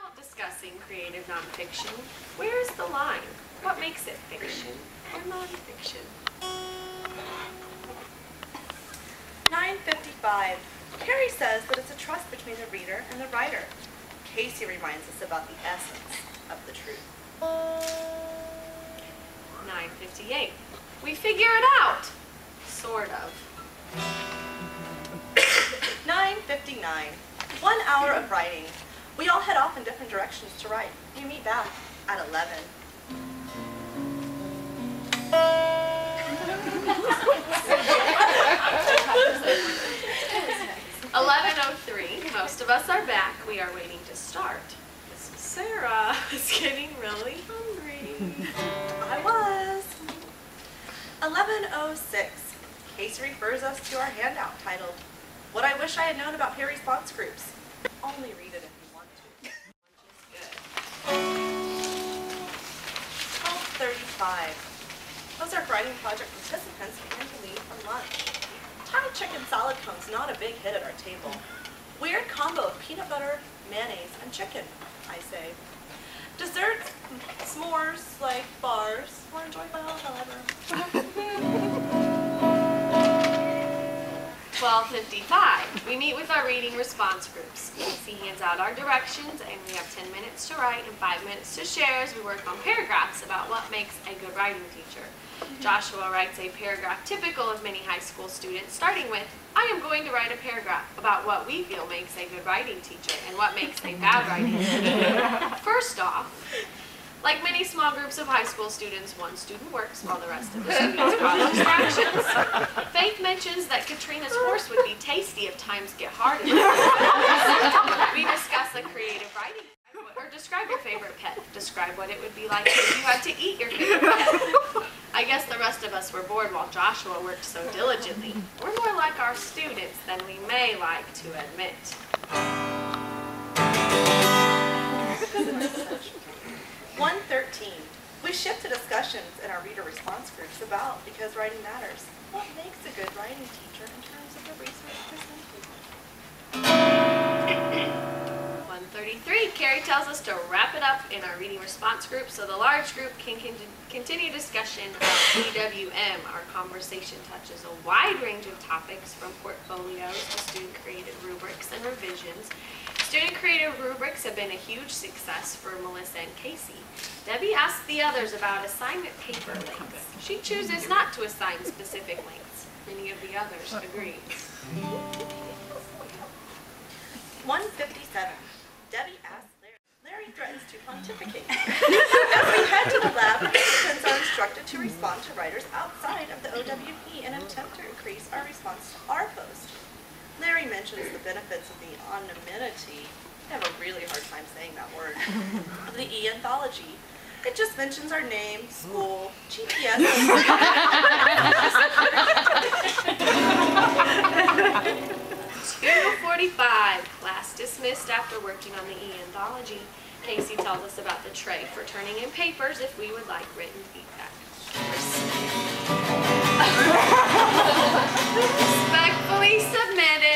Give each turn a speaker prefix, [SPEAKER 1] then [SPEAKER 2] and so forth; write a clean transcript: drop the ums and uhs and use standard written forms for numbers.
[SPEAKER 1] About discussing creative nonfiction, where is the line? What makes it fiction or nonfiction?
[SPEAKER 2] 9:55. Carrie says that it's a trust between the reader and the writer. Casey reminds us about the essence of the truth.
[SPEAKER 1] 9:58. We figure it out. Sort of.
[SPEAKER 2] 9:59. 1 hour of writing. We all head off in different directions to write. We meet back at 11.
[SPEAKER 1] 11:03. Most of us are back. We are waiting to start. Mrs. Sarah is getting really hungry.
[SPEAKER 2] I was. 11:06. Casey refers us to our handout titled, What I Wish I Had Known About Peer Response Groups. Only read it if you want to. 12:35. Ozark Writing Project participants began to leave for lunch. Thai chicken salad cone's not a big hit at our table. Weird combo of peanut butter, mayonnaise, and chicken, I say. Desserts, s'mores, like bars, were enjoyed by all, however.
[SPEAKER 1] 12:55. We meet with our reading response groups. Casey hands out our directions, and we have 10 minutes to write and 5 minutes to share as we work on paragraphs about what makes a good writing teacher. Joshua writes a paragraph typical of many high school students, starting with, I am going to write a paragraph about what we feel makes a good writing teacher and what makes a bad writing teacher. First off, like many small groups of high school students, one student works while the rest of the students follow instructions. Faith mentions that Katrina's horse would be tasty if times get hard. We discuss a creative writing. Or describe your favorite pet. Describe what it would be like if you had to eat your favorite pet. I guess the rest of us were bored while Joshua worked so diligently. We're more like our students than we may like to admit.
[SPEAKER 2] 1:13. We shift to discussions in our reader response groups about Because Writing Matters. What makes a good writing teacher in terms of the research presented?
[SPEAKER 1] 1:33. Carrie tells us to wrap it up in our reading response group so the large group can continue discussion about CWM. Our conversation touches a wide range of topics from portfolios to student creative rubrics and revisions. Student creative rubrics have been a huge success for Melissa and Casey. Debbie asked the others about assignment paper links. She chooses not to assign specific links. Many of the others agree.
[SPEAKER 2] 1:57. Debbie asks Larry threatens to pontificate. As we head to the lab, participants are instructed to respond to writers outside of the OWP in an attempt to increase our response to our post. Larry mentions the benefits of the anonymity. I have a really hard time saying that word. Of the e-anthology. It just mentions our name, school, GPS.
[SPEAKER 1] 2:45. Class dismissed after working on the e-anthology. Casey tells us about the tray for turning in papers if we would like written feedback. Respectfully submitted.